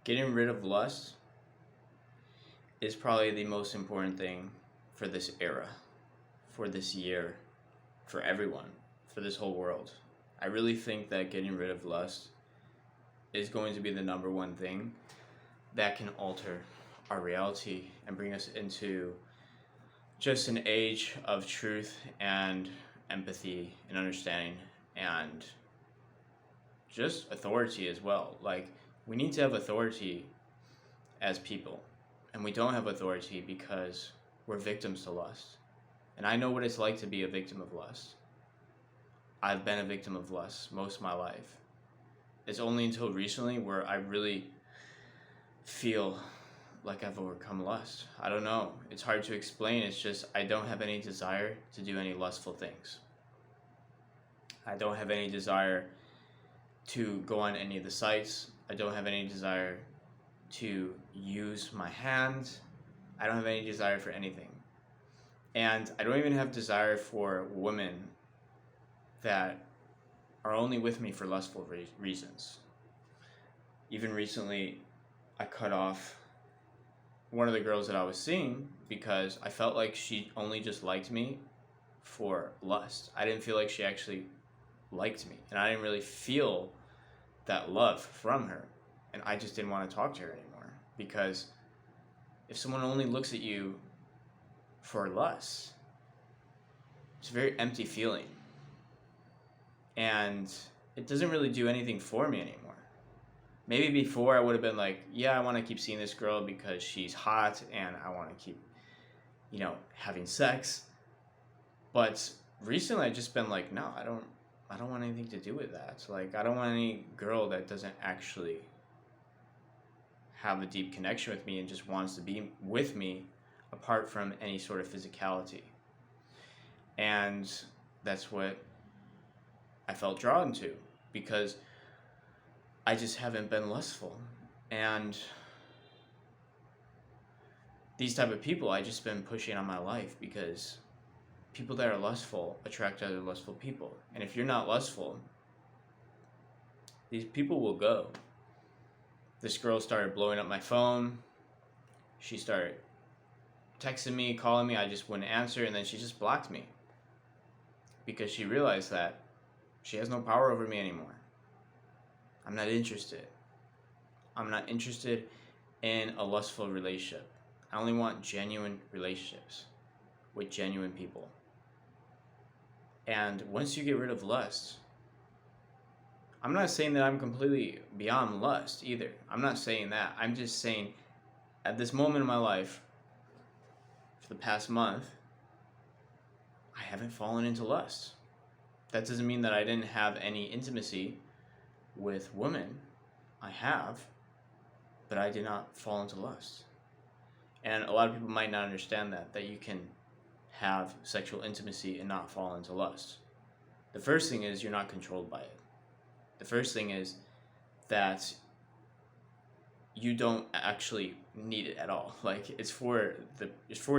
Getting rid of lust is probably the most important thing for this era, for this year, for everyone, for this whole world. I really think that getting rid of lust is going to be the number one thing that can alter our reality and bring us into just an age of truth and empathy and understanding and just authority as well. Like, we need to have authority as people, and we don't have authority because we're victims to lust. And I know what it's like to be a victim of lust. I've been a victim of lust most of my life. It's only until recently where I really feel like I've overcome lust. I don't know. It's hard to explain. It's just I don't have any desire to do any lustful things. I don't have any desire to go on any of the sites. I don't have any desire to use my hands. I don't have any desire for anything. And I don't even have desire for women that are only with me for lustful reasons. Even recently, I cut off one of the girls that I was seeing because I felt like she only just liked me for lust. I didn't feel like she actually liked me, and I didn't really feel that love from her, and I just didn't want to talk to her anymore. Because if someone only looks at you for lust, it's a very empty feeling, and it doesn't really do anything for me anymore. Maybe before I would have been like, yeah, I want to keep seeing this girl because she's hot and I want to keep, having sex. But recently I've just been like, no, I don't want anything to do with that. Like, I don't want any girl that doesn't actually have a deep connection with me and just wants to be with me apart from any sort of physicality. And that's what I felt drawn to, because I just haven't been lustful. And these type of people I just been pushing on my life, because people that are lustful attract other lustful people. And if you're not lustful, these people will go. This girl started blowing up my phone. She started texting me, calling me. I just wouldn't answer, and then she just blocked me because she realized that she has no power over me anymore. I'm not interested. I'm not interested in a lustful relationship. I only want genuine relationships with genuine people. And once you get rid of lust, I'm not saying that I'm completely beyond lust either. I'm not saying that. I'm just saying at this moment in my life, for the past month, I haven't fallen into lust. That doesn't mean that I didn't have any intimacy with women. I have, but I did not fall into lust. And a lot of people might not understand that you can have sexual intimacy and not fall into lust. The first thing is you're not controlled by it. The first thing is that you don't actually need it at all. Like, it's for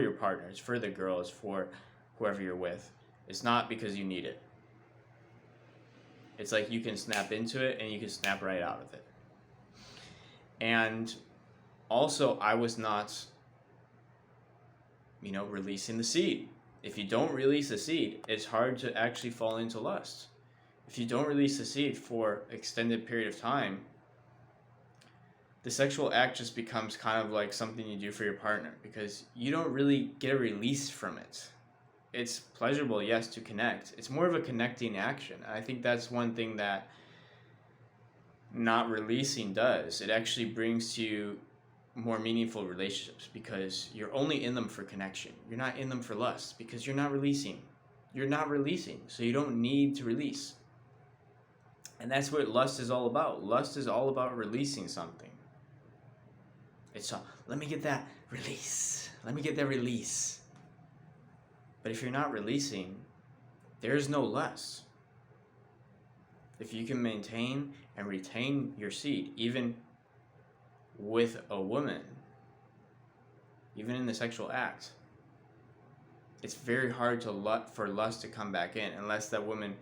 your partner, it's for the girl, it's for whoever you're with. It's not because you need it. It's like you can snap into it and you can snap right out of it. And also, I was not, releasing the seed. If you don't release the seed, it's hard to actually fall into lust. If you don't release the seed for an extended period of time, the sexual act just becomes kind of like something you do for your partner, because you don't really get a release from it. It's pleasurable, yes, to connect. It's more of a connecting action. I think that's one thing that not releasing does. It actually brings you more meaningful relationships, because you're only in them for connection. You're not in them for lust, because you're not releasing. You're not releasing, so you don't need to release. And that's what lust is all about. Lust is all about releasing something. It's let me get that release. Let me get that release. But if you're not releasing, there's no lust. If you can maintain and retain your seed, even with a woman, even in the sexual act, it's very hard for lust to come back in, unless that woman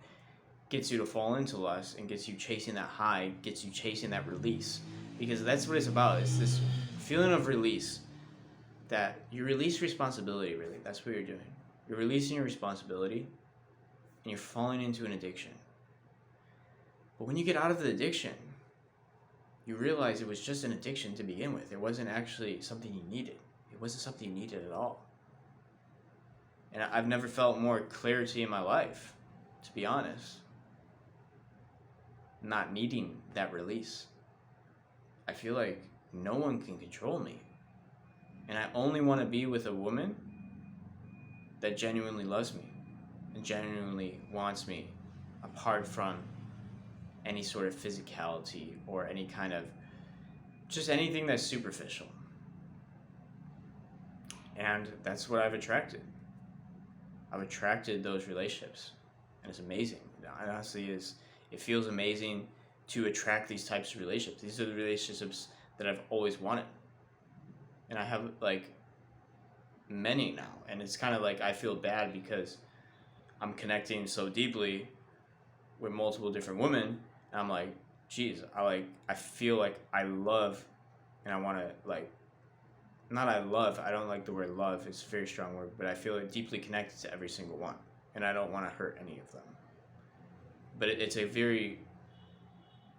gets you to fall into lust and gets you chasing that high, gets you chasing that release. because that's what it's about. It's this feeling of release, that you release responsibility, really. That's what you're doing. You're releasing your responsibility and you're falling into an addiction. But when you get out of the addiction, you realize it was just an addiction to begin with. It wasn't actually something you needed. It wasn't something you needed at all. And I've never felt more clarity in my life, to be honest, not needing that release. I feel like no one can control me. And I only want to be with a woman that genuinely loves me and genuinely wants me, apart from any sort of physicality or any kind of, just anything that's superficial. And that's what I've attracted. I've attracted those relationships, and it's amazing. It honestly is. It feels amazing to attract these types of relationships. These are the relationships that I've always wanted, and I have like many now. And it's kind of like I feel bad because I'm connecting so deeply with multiple different women, and I'm like, geez, I feel like I love, and I want to like. Not I love, I don't like the word love, it's a very strong word, but I feel like deeply connected to every single one, and I don't want to hurt any of them. But it's a very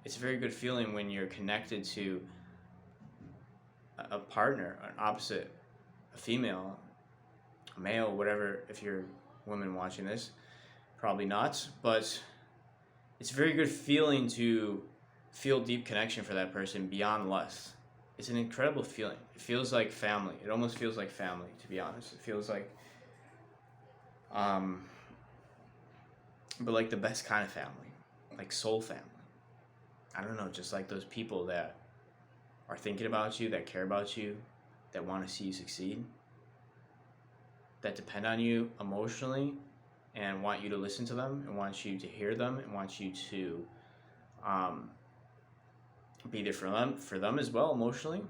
good feeling when you're connected to a partner, an opposite, a female, a male, whatever. If you're a woman watching this, probably not, but it's a very good feeling to feel deep connection for that person beyond lust. It's an incredible feeling. It feels like family. It almost feels like family, to be honest. It feels like, but like the best kind of family, like soul family. I don't know, just like those people that are thinking about you, that care about you, that want to see you succeed, that depend on you emotionally and want you to listen to them and want you to hear them and want you to be there for them as well emotionally.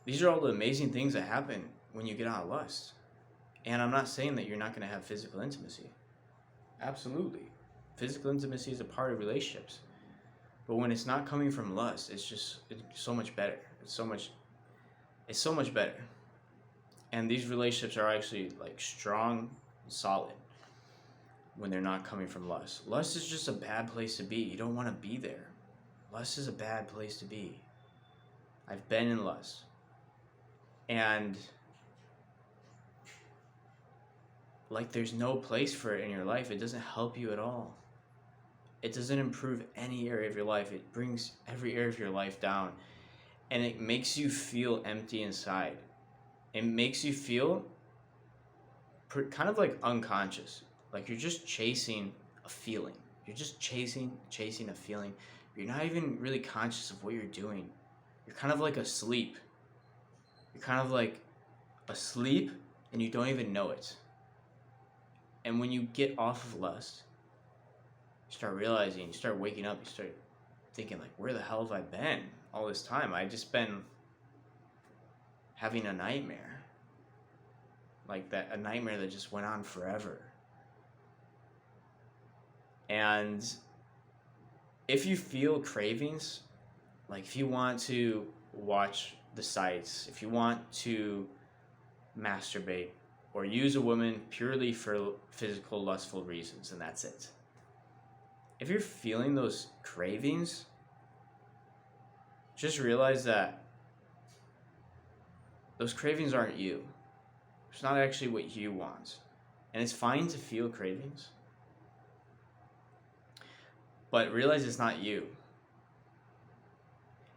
These are all the amazing things that happen when you get out of lust. And I'm not saying that you're not going to have physical intimacy. Absolutely. Physical intimacy is a part of relationships. But when it's not coming from lust, it's so much better. It's so much better. And these relationships are actually like strong and solid when they're not coming from lust. Lust is just a bad place to be. You don't want to be there. Lust is a bad place to be. I've been in lust. And like there's no place for it in your life. It doesn't help you at all. It doesn't improve any area of your life. It brings every area of your life down. And it makes you feel empty inside. It makes you feel kind of like unconscious. Like you're just chasing a feeling. You're just chasing a feeling. You're not even really conscious of what you're doing. You're kind of like asleep. You're kind of like asleep and you don't even know it. And when you get off of lust, you start realizing, you start waking up, you start thinking like, where the hell have I been all this time? I just been having a nightmare. Like that, a nightmare that just went on forever. And if you feel cravings, like if you want to watch the sights, if you want to masturbate or use a woman purely for physical, lustful reasons, and that's it. If you're feeling those cravings, just realize that those cravings aren't you. It's not actually what you want. And it's fine to feel cravings. But realize it's not you.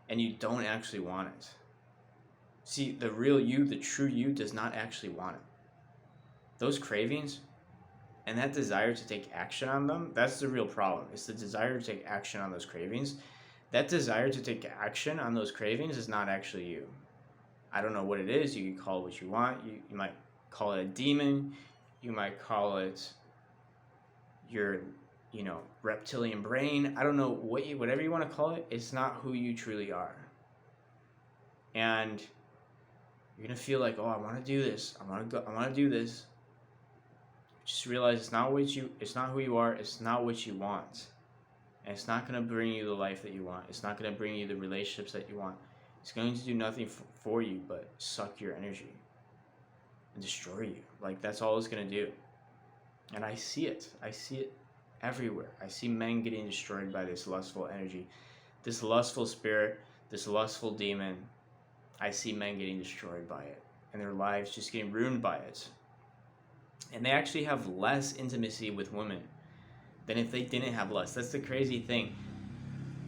And you don't actually want it. See, the real you, the true you, does not actually want it. Those cravings and that desire to take action on them, that's the real problem. It's the desire to take action on those cravings. That desire to take action on those cravings is not actually you. I don't know what it is. You can call it what you want. You might call it a demon. You might call it your reptilian brain. I don't know whatever you want to call it. It's not who you truly are. And you're gonna feel like, oh, I want to do this. I want to do this. Just realize it's not who you are. It's not what you want. And it's not going to bring you the life that you want. It's not going to bring you the relationships that you want. It's going to do nothing for you but suck your energy and destroy you. Like, that's all it's going to do. And I see it. I see it everywhere. I see men getting destroyed by this lustful energy, this lustful spirit, this lustful demon. I see men getting destroyed by it, and their lives just getting ruined by it. And they actually have less intimacy with women than if they didn't have lust. That's the crazy thing.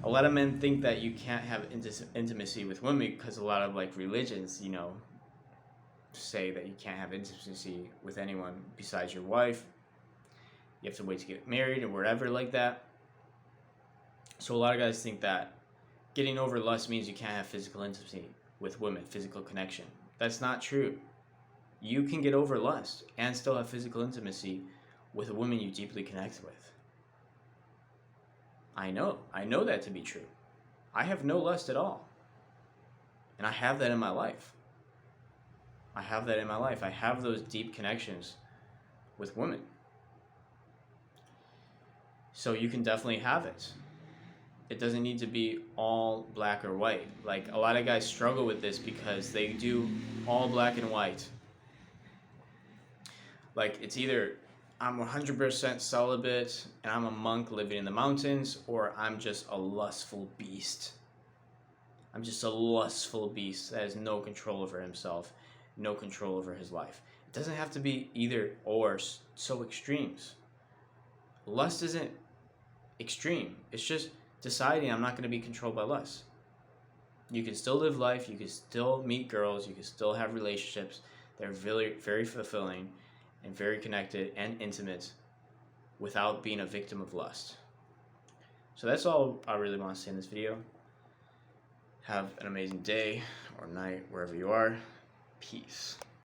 A lot of men think that you can't have intimacy with women because a lot of like religions, you know, say that you can't have intimacy with anyone besides your wife. You have to wait to get married or whatever like that. So a lot of guys think that getting over lust means you can't have physical intimacy with women, physical connection. That's not true. You can get over lust and still have physical intimacy with a woman you deeply connect with. I know that to be true. I have no lust at all. And I have that in my life. I have those deep connections with women. So you can definitely have it. It doesn't need to be all black or white. Like, a lot of guys struggle with this because they do all black and white. Like, it's either I'm 100% celibate and I'm a monk living in the mountains, or I'm just a lustful beast. I'm just a lustful beast that has no control over himself, no control over his life. It doesn't have to be either or, so extremes. Lust isn't extreme. It's just deciding I'm not going to be controlled by lust. You can still live life. You can still meet girls. You can still have relationships that are very, very fulfilling and very connected and intimate without being a victim of lust. So that's all I really want to say in this video. Have an amazing day or night wherever you are. Peace.